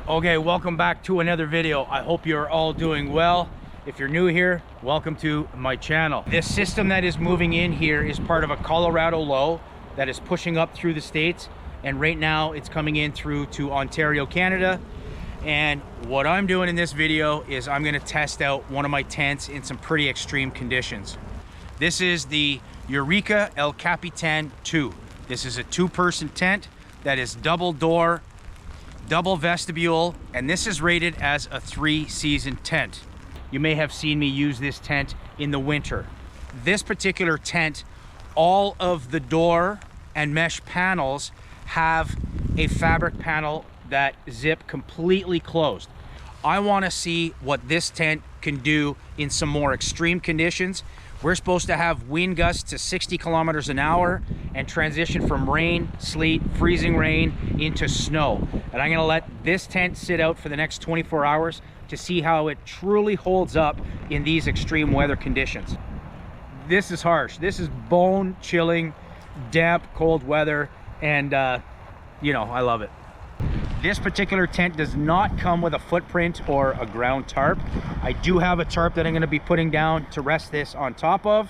Okay, welcome back to another video. I hope you're all doing well. If you're new here, welcome to my channel. This system that is moving in here is part of a Colorado low that is pushing up through the States, and right now it's coming in through to Ontario, Canada. And what I'm doing in this video is I'm gonna test out one of my tents in some pretty extreme conditions. This is the Eureka El Capitan 2. This is a two-person tent that is double door, double vestibule, and this is rated as a 3-season tent. You may have seen me use this tent in the winter. This particular tent, all of the door and mesh panels have a fabric panel that zip completely closed. I want to see what this tent can do in some more extreme conditions. We're supposed to have wind gusts to 60 kilometers an hour and transition from rain, sleet, freezing rain into snow. And I'm gonna let this tent sit out for the next 24 hours to see how it truly holds up in these extreme weather conditions. This is harsh. This is bone chilling, damp, cold weather, and you know, I love it. This particular tent does not come with a footprint or a ground tarp. I do have a tarp that I'm going to be putting down to rest this on top of.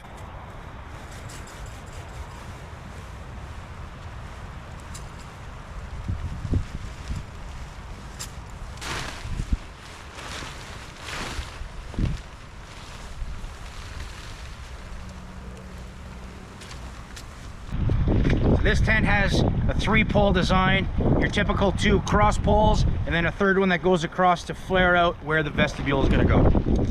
This tent has a 3-pole design, your typical 2 cross poles, and then a third one that goes across to flare out where the vestibule is going to go.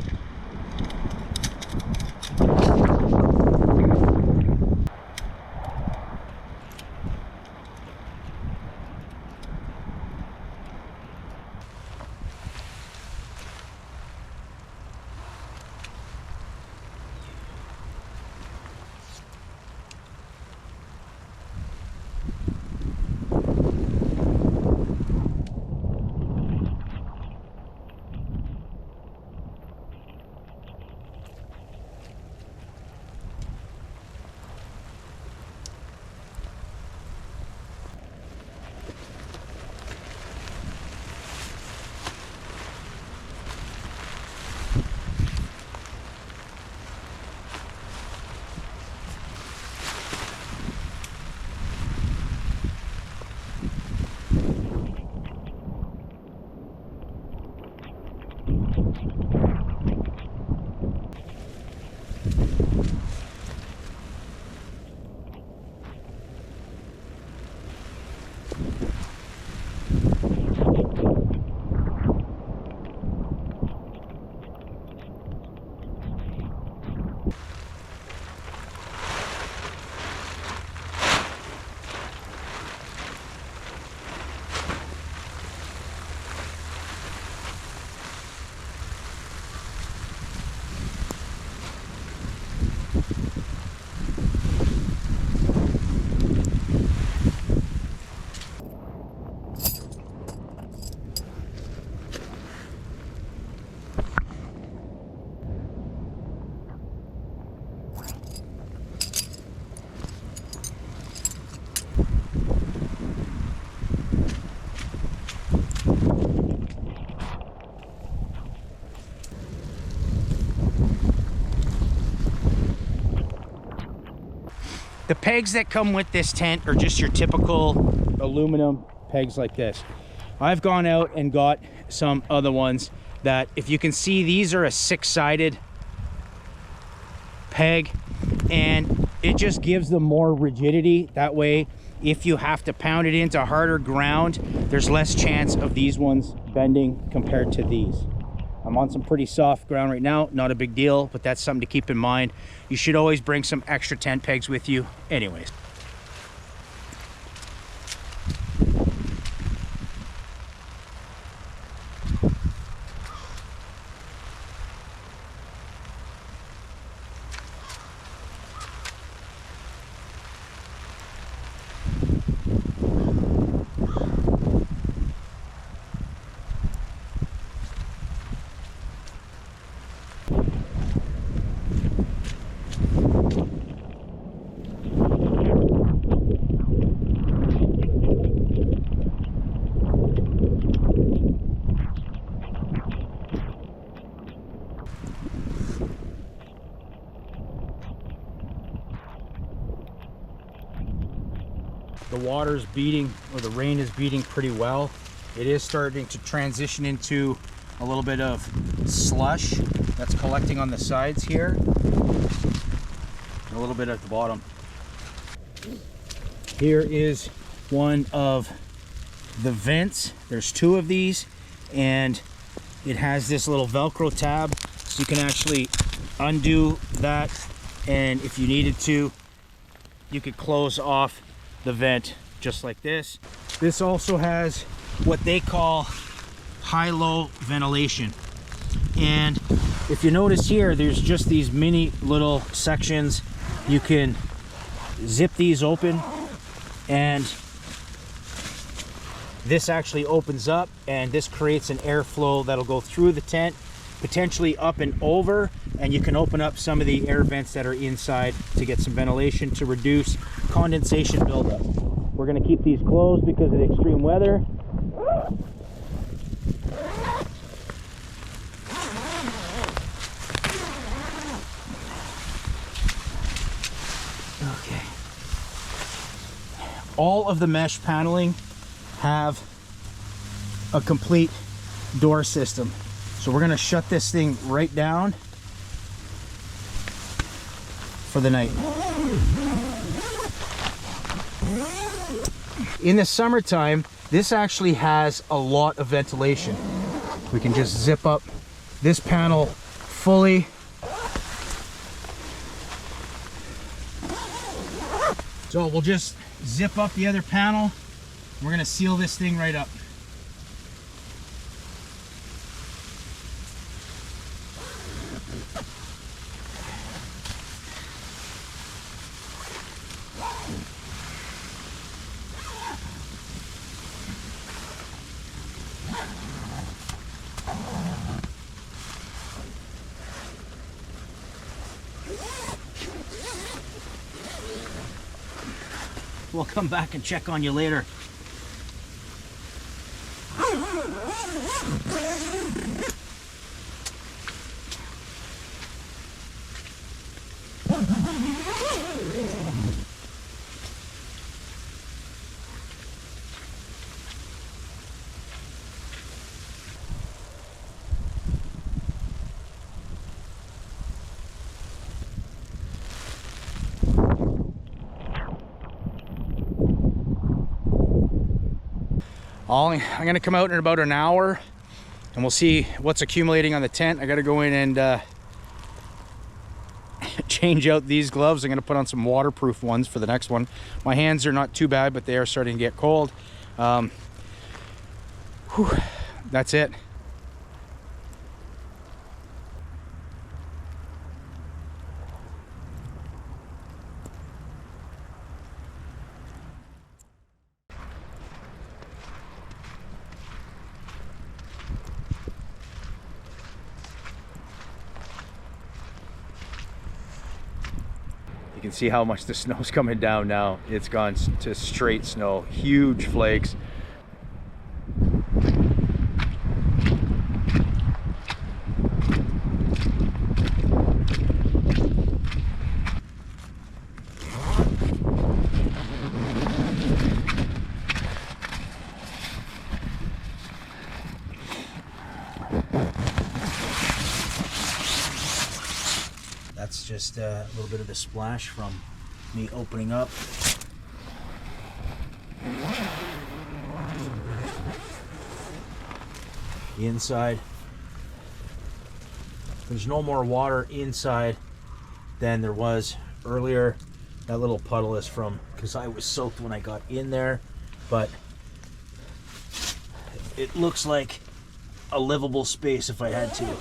The pegs that come with this tent are just your typical aluminum pegs like this. I've gone out and got some other ones that, if you can see, these are a 6-sided peg, and it just gives them more rigidity. That way, if you have to pound it into harder ground, there's less chance of these ones bending compared to these. I'm on some pretty soft ground right now, not a big deal, but that's something to keep in mind. You should always bring some extra tent pegs with you anyways. the water's beating, or the rain is beating pretty well. It is starting to transition into a little bit of slush that's collecting on the sides here, and a little bit at the bottom. Here is one of the vents. There's two of these, and it has this little Velcro tab, so you can actually undo that, and if you needed to, you could close off the vent just like this. This also has what they call high-low ventilation, and if you notice here, there's just these mini little sections. You can zip these open, and this actually opens up, and this creates an airflow that'll go through the tent, potentially up and over, and you can open up some of the air vents that are inside to get some ventilation to reduce condensation buildup. We're going to keep these closed because of the extreme weather. Okay. All of the mesh paneling have a complete door system. So we're going to shut this thing right down for the night. In the summertime, this actually has a lot of ventilation. We can just zip up this panel fully. So we'll just zip up the other panel. We're going to seal this thing right up. We'll come back and check on you later. I'm gonna come out in about an hour and we'll see what's accumulating on the tent. I gotta go in and change out these gloves. I'm gonna put on some waterproof ones for the next one. My hands are not too bad, but they are starting to get cold. That's it. You can see how much the snow's coming down now. It's gone to straight snow, huge flakes. That's just a little bit of the splash from me opening up. The inside. There's no more water inside than there was earlier. That little puddle is from because I was soaked when I got in there, but it looks like a livable space if I had to.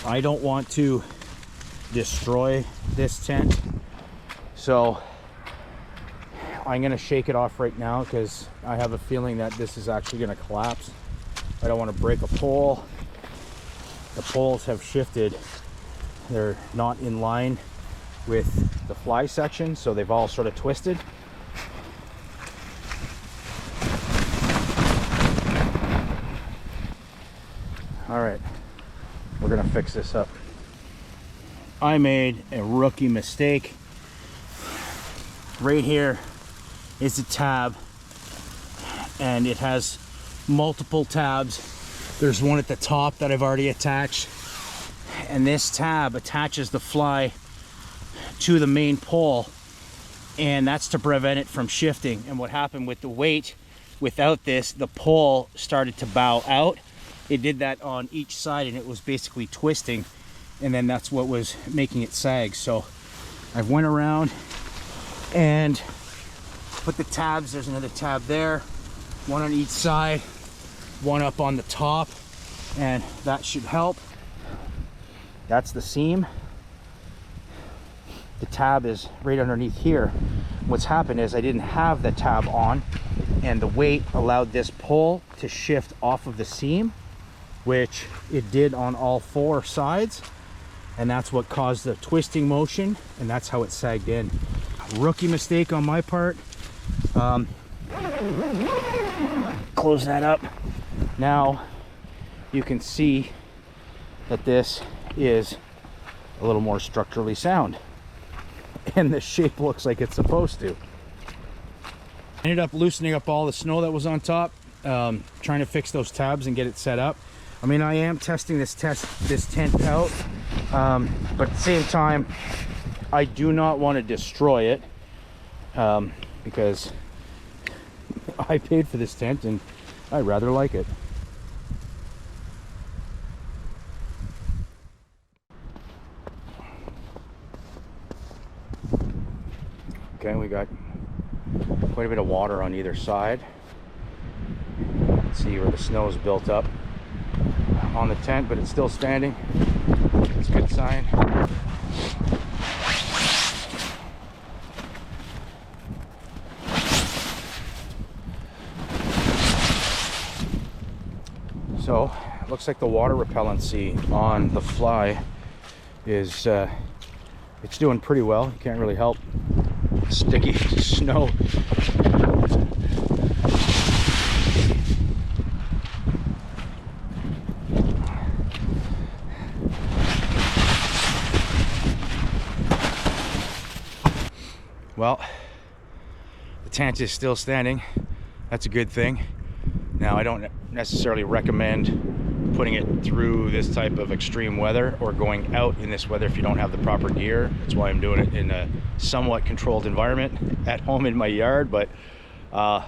I don't want to destroy this tent, so I'm gonna shake it off right now because I have a feeling that this is actually gonna collapse. I don't want to break a pole. The poles have shifted. They're not in line with the fly section, so they've all sort of twisted. All right. We're gonna fix this up. I made a rookie mistake. right here is a tab, and it has multiple tabs. There's one at the top that I've already attached, and this tab attaches the fly to the main pole, and that's to prevent it from shifting. And what happened with the weight, without this, the pole started to bow out. It did that on each side, and it was basically twisting, and then that's what was making it sag. So I went around and put the tabs. There's another tab there, one on each side, one up on the top, and that should help. That's the seam. The tab is right underneath here. What's happened is I didn't have the tab on, and the weight allowed this pole to shift off of the seam, which it did on all four sides, and that's what caused the twisting motion, and that's how it sagged in. Rookie mistake on my part. Close that up. Now you can see that this is a little more structurally sound, and the shape looks like it's supposed to. Ended up loosening up all the snow that was on top, trying to fix those tabs and get it set up. I mean, I am testing this tent out, but at the same time, I do not want to destroy it, because I paid for this tent and I rather like it. Okay, we got quite a bit of water on either side. Let's see where the snow is built up on the tent, but it's still standing. It's a good sign. So it looks like the water repellency on the fly is it's doing pretty well. You can't really help sticky snow. Well, the tent is still standing. That's a good thing. Now, I don't necessarily recommend putting it through this type of extreme weather or going out in this weather if you don't have the proper gear. That's why I'm doing it in a somewhat controlled environment at home in my yard. But yeah,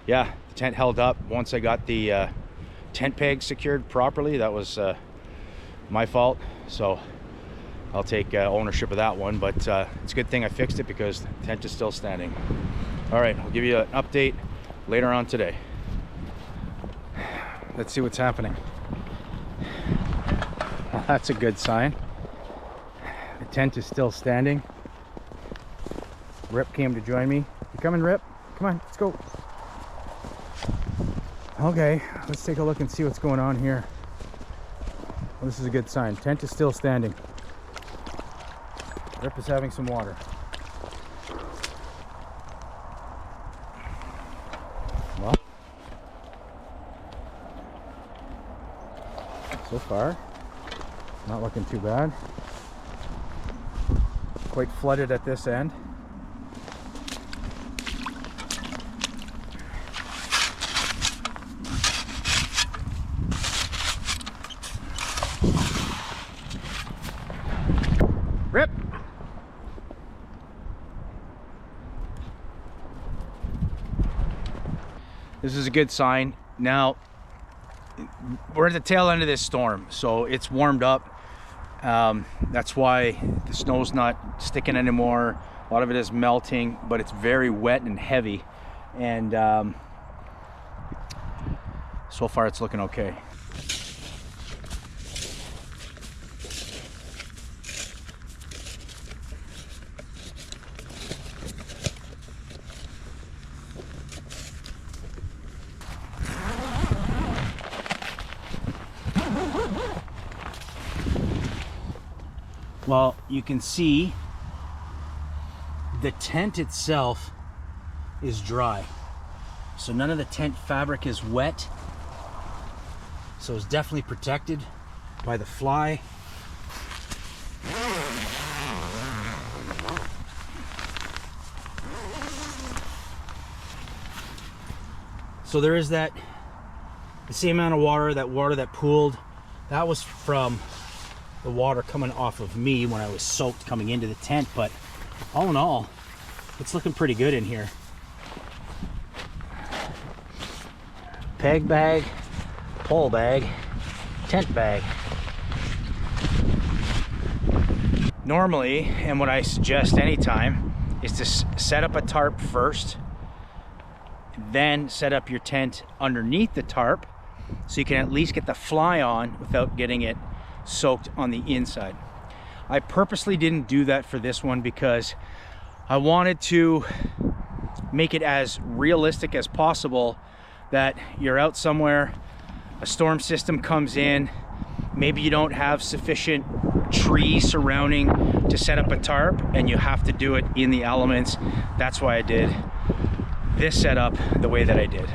the tent held up once I got the tent peg secured properly. That was my fault, so I'll take ownership of that one. But it's a good thing I fixed it because the tent is still standing. All right, I'll give you an update later on today. Let's see what's happening. Well, that's a good sign. The tent is still standing. Rip came to join me. You coming, Rip? Come on, let's go. Okay, let's take a look and see what's going on here. Well, this is a good sign. Tent is still standing. Rip is having some water. Well, so far, not looking too bad. Quite flooded at this end. Rip! This is a good sign. Now, we're at the tail end of this storm, so it's warmed up. That's why the snow's not sticking anymore. A lot of it is melting, but it's very wet and heavy. And so far it's looking okay. Well, you can see the tent itself is dry. So none of the tent fabric is wet. So it's definitely protected by the fly. So there is that, the same amount of water, that pooled, that was from the water coming off of me when I was soaked coming into the tent. But all in all, it's looking pretty good in here. Peg bag, pole bag, tent bag. Normally, and what I suggest anytime, is to set up a tarp first, then set up your tent underneath the tarp so you can at least get the fly on without getting it soaked on the inside. I purposely didn't do that for this one because I wanted to make it as realistic as possible, that you're out somewhere, a storm system comes in, maybe you don't have sufficient trees surrounding to set up a tarp and you have to do it in the elements. That's why I did this setup the way that I did.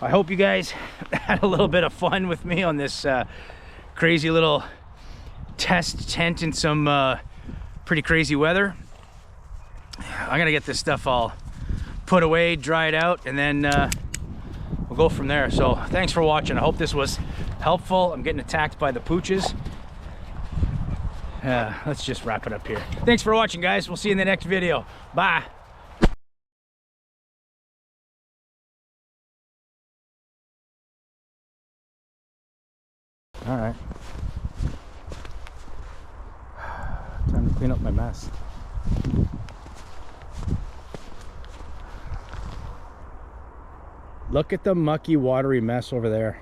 I hope you guys had a little bit of fun with me on this crazy little test tent in some pretty crazy weather. I'm gonna get this stuff all put away, dry it out, and then we'll go from there. So thanks for watching. I hope this was helpful. I'm getting attacked by the pooches. Let's just wrap it up here. Thanks for watching, guys. We'll see you in the next video. Bye. All right, time to clean up my mess. Look at the mucky, watery mess over there.